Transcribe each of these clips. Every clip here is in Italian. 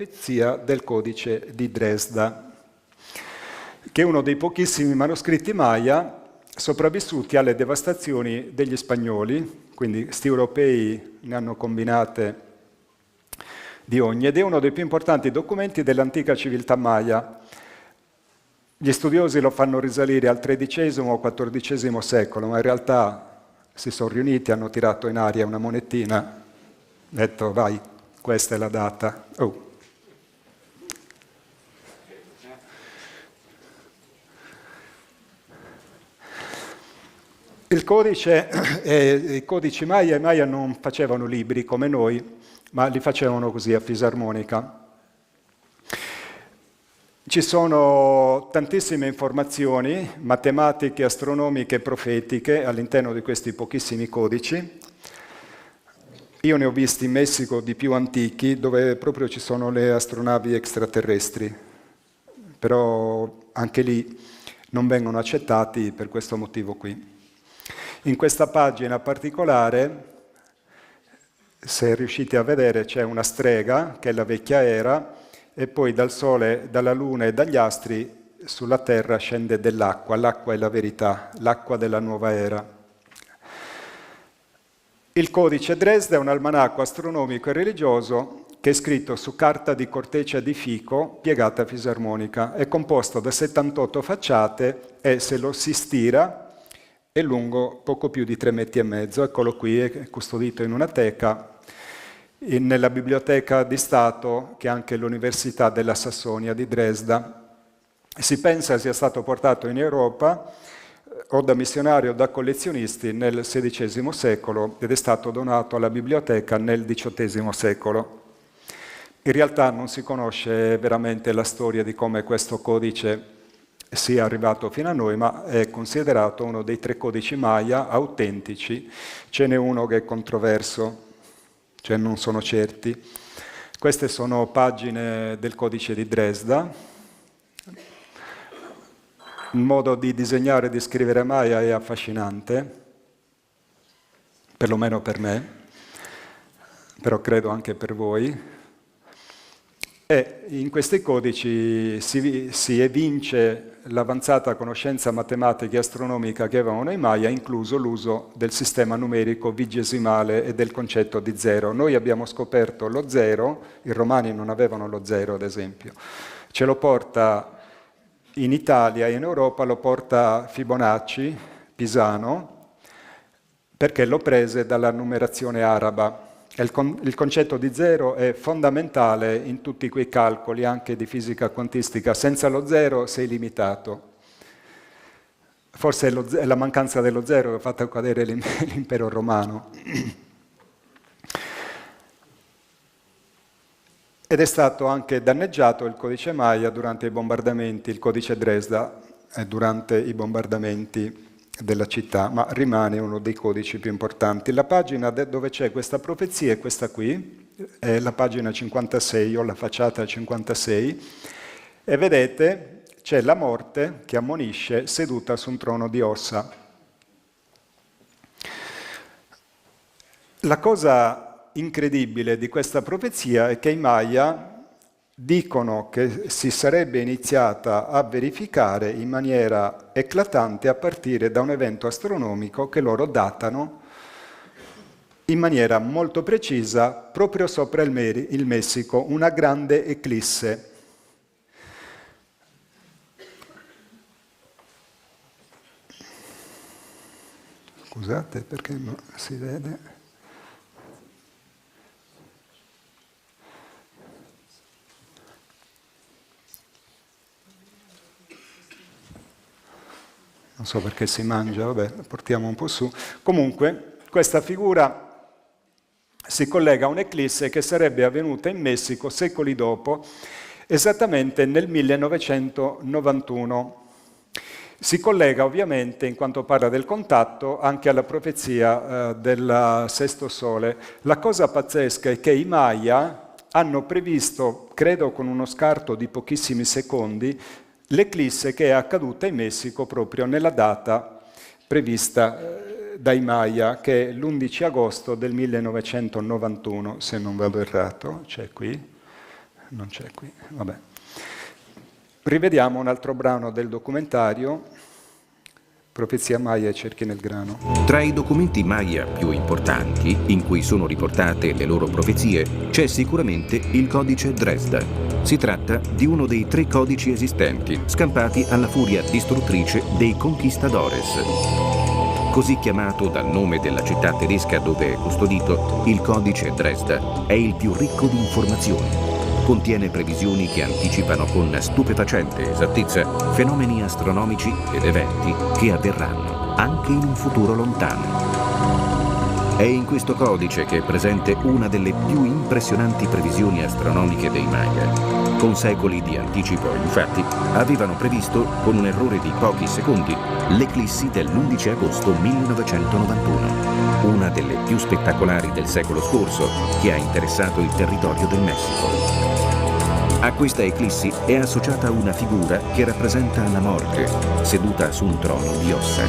profezia del codice di Dresda, che è uno dei pochissimi manoscritti Maya sopravvissuti alle devastazioni degli spagnoli, quindi sti europei ne hanno combinate di ogni, ed è uno dei più importanti documenti dell'antica civiltà Maya. Gli studiosi lo fanno risalire al XIII o XIV secolo, ma in realtà si sono riuniti, hanno tirato in aria una monetina, detto vai, questa è la data. Oh. Il codice, i codici Maya, i Maya non facevano libri come noi, ma li facevano così a fisarmonica. Ci sono tantissime informazioni matematiche, astronomiche e profetiche all'interno di questi pochissimi codici. Io ne ho visti in Messico di più antichi, dove proprio ci sono le astronavi extraterrestri, però anche lì non vengono accettati per questo motivo qui. In questa pagina particolare, se riuscite a vedere, c'è una strega, che è la vecchia era, e poi dal Sole, dalla Luna e dagli astri sulla Terra scende dell'acqua. L'acqua è la verità, l'acqua della nuova era. Il codice Dresda è un almanacco astronomico e religioso che è scritto su carta di corteccia di fico piegata a fisarmonica. È composto da 78 facciate e, se lo si stira, è lungo poco più di 3,5 metri. Eccolo qui, è custodito in una teca, nella biblioteca di Stato, che è anche l'Università della Sassonia di Dresda. Si pensa sia stato portato in Europa o da missionari o da collezionisti nel XVI secolo ed è stato donato alla biblioteca nel XVIII secolo. In realtà non si conosce veramente la storia di come questo codice sia arrivato fino a noi, ma è considerato uno dei 3 codici Maya autentici. Ce n'è uno che è controverso, cioè non sono certi. Queste sono pagine del codice di Dresda. Il modo di disegnare e di scrivere Maya è affascinante, perlomeno per me, però credo anche per voi. E in questi codici si evince l'avanzata conoscenza matematica e astronomica che avevano i Maya, incluso l'uso del sistema numerico vigesimale e del concetto di zero. Noi abbiamo scoperto lo zero, i romani non avevano lo zero, ad esempio. Ce lo porta in Italia e in Europa, lo porta Fibonacci, Pisano, perché lo prese dalla numerazione araba. Il concetto di zero è fondamentale in tutti quei calcoli, anche di fisica quantistica. Senza lo zero sei limitato. Forse è la mancanza dello zero che ha fatto cadere l'impero romano. Ed è stato anche danneggiato il codice Maya durante i bombardamenti, il codice Dresda, durante i bombardamenti della città, ma rimane uno dei codici più importanti. La pagina dove c'è questa profezia è questa qui, è la pagina 56 o la facciata 56, e vedete c'è la morte che ammonisce seduta su un trono di ossa. La cosa incredibile di questa profezia è che i Maya dicono che si sarebbe iniziata a verificare in maniera eclatante a partire da un evento astronomico che loro datano in maniera molto precisa proprio sopra il Messico, una grande eclisse. Scusate perché non si vede. Non so perché si mangia, vabbè, portiamo un po' su. Comunque, questa figura si collega a un'eclisse che sarebbe avvenuta in Messico secoli dopo, esattamente nel 1991. Si collega ovviamente, in quanto parla del contatto, anche alla profezia del sesto sole. La cosa pazzesca è che i Maya hanno previsto, credo con uno scarto di pochissimi secondi, l'eclisse che è accaduta in Messico proprio nella data prevista dai Maya, che è l'11 agosto del 1991, se non vado errato, c'è qui, non c'è qui, vabbè. Rivediamo un altro brano del documentario, Profezia Maya e cerchi nel grano. Tra i documenti Maya più importanti, in cui sono riportate le loro profezie, c'è sicuramente il codice Dresda. Si tratta di uno dei 3 codici esistenti, scampati alla furia distruttrice dei conquistadores. Così chiamato dal nome della città tedesca dove è custodito, il codice Dresda è il più ricco di informazioni. Contiene previsioni che anticipano con stupefacente esattezza fenomeni astronomici ed eventi che avverranno anche in un futuro lontano. È in questo codice che è presente una delle più impressionanti previsioni astronomiche dei Maya. Con secoli di anticipo, infatti, avevano previsto, con un errore di pochi secondi, l'eclissi dell'11 agosto 1991, una delle più spettacolari del secolo scorso, che ha interessato il territorio del Messico. A questa eclissi è associata una figura che rappresenta la morte, seduta su un trono di ossa.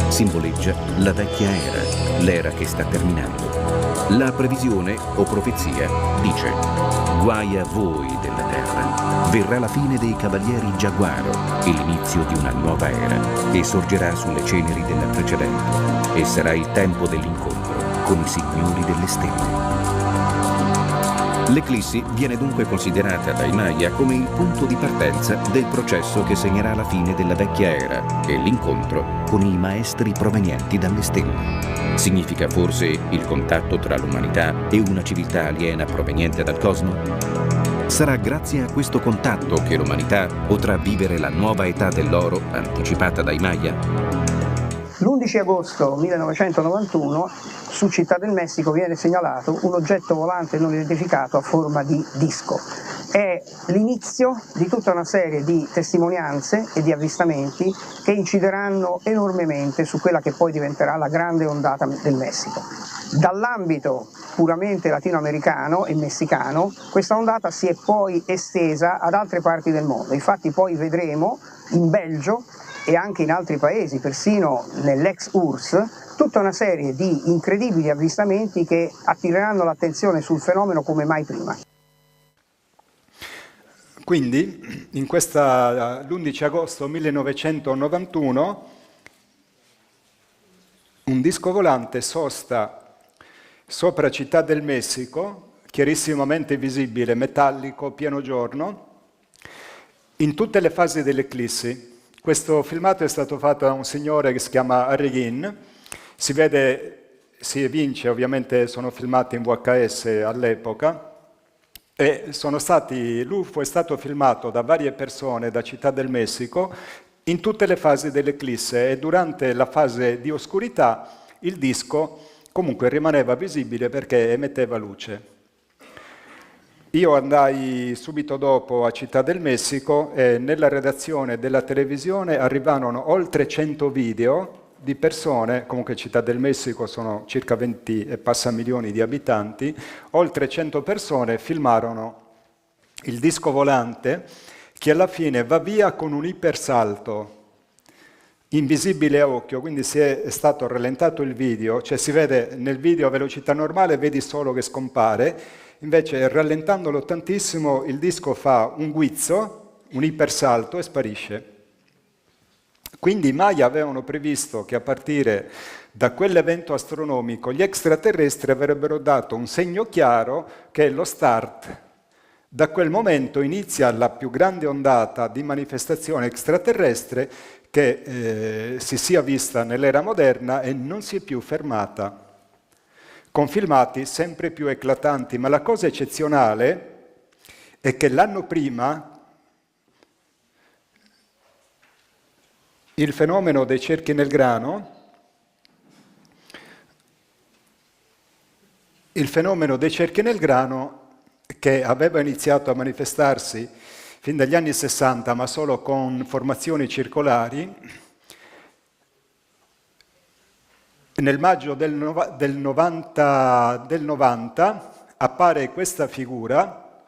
Simboleggia la vecchia era, l'era che sta terminando. La previsione o profezia dice: guai a voi della terra, verrà la fine dei cavalieri giaguaro e l'inizio di una nuova era che sorgerà sulle ceneri della precedente e sarà il tempo dell'incontro con i signori delle stelle. L'eclissi viene dunque considerata dai Maya come il punto di partenza del processo che segnerà la fine della vecchia era e l'incontro con i maestri provenienti dalle stelle. Significa forse il contatto tra l'umanità e una civiltà aliena proveniente dal cosmo? Sarà grazie a questo contatto che l'umanità potrà vivere la nuova età dell'oro anticipata dai Maya? L'11 agosto 1991 su Città del Messico viene segnalato un oggetto volante non identificato a forma di disco. È l'inizio di tutta una serie di testimonianze e di avvistamenti che incideranno enormemente su quella che poi diventerà la grande ondata del Messico. Dall'ambito puramente latinoamericano e messicano, questa ondata si è poi estesa ad altre parti del mondo. Infatti poi vedremo in Belgio e anche in altri paesi, persino nell'ex URSS, tutta una serie di incredibili avvistamenti che attireranno l'attenzione sul fenomeno come mai prima. Quindi, l'11 agosto 1991, un disco volante sosta sopra Città del Messico, chiarissimamente visibile, metallico, pieno giorno, in tutte le fasi dell'eclissi. Questo filmato è stato fatto da un signore che si chiama Arreguin, si vede, si evince, ovviamente sono filmati in VHS all'epoca, e l'UFO è stato filmato da varie persone da Città del Messico in tutte le fasi dell'eclisse e durante la fase di oscurità il disco comunque rimaneva visibile perché emetteva luce. Io andai subito dopo a Città del Messico e nella redazione della televisione arrivarono oltre 100 video di persone, comunque Città del Messico sono circa 20 e passa milioni di abitanti, oltre 100 persone filmarono il disco volante che alla fine va via con un ipersalto invisibile a occhio, quindi se è stato rallentato il video, cioè si vede nel video a velocità normale, vedi solo che scompare. Invece, rallentandolo tantissimo, il disco fa un guizzo, un ipersalto e sparisce. Quindi i Maya avevano previsto che a partire da quell'evento astronomico gli extraterrestri avrebbero dato un segno chiaro che è lo start. Da quel momento inizia la più grande ondata di manifestazione extraterrestre che si sia vista nell'era moderna e non si è più fermata, con filmati sempre più eclatanti, ma la cosa eccezionale è che l'anno prima il fenomeno dei cerchi nel grano, che aveva iniziato a manifestarsi fin dagli anni 60, ma solo con formazioni circolari, nel maggio del 90 appare questa figura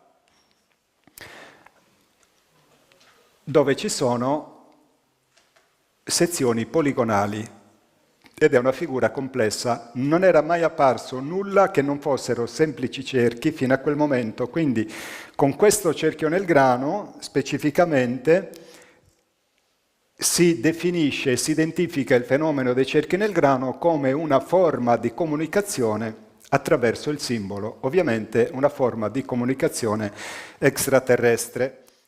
dove ci sono sezioni poligonali. ed è una figura complessa. Non era mai apparso nulla che non fossero semplici cerchi fino a quel momento, quindi con questo cerchio nel grano specificamente si definisce e si identifica il fenomeno dei cerchi nel grano come una forma di comunicazione attraverso il simbolo, ovviamente una forma di comunicazione extraterrestre.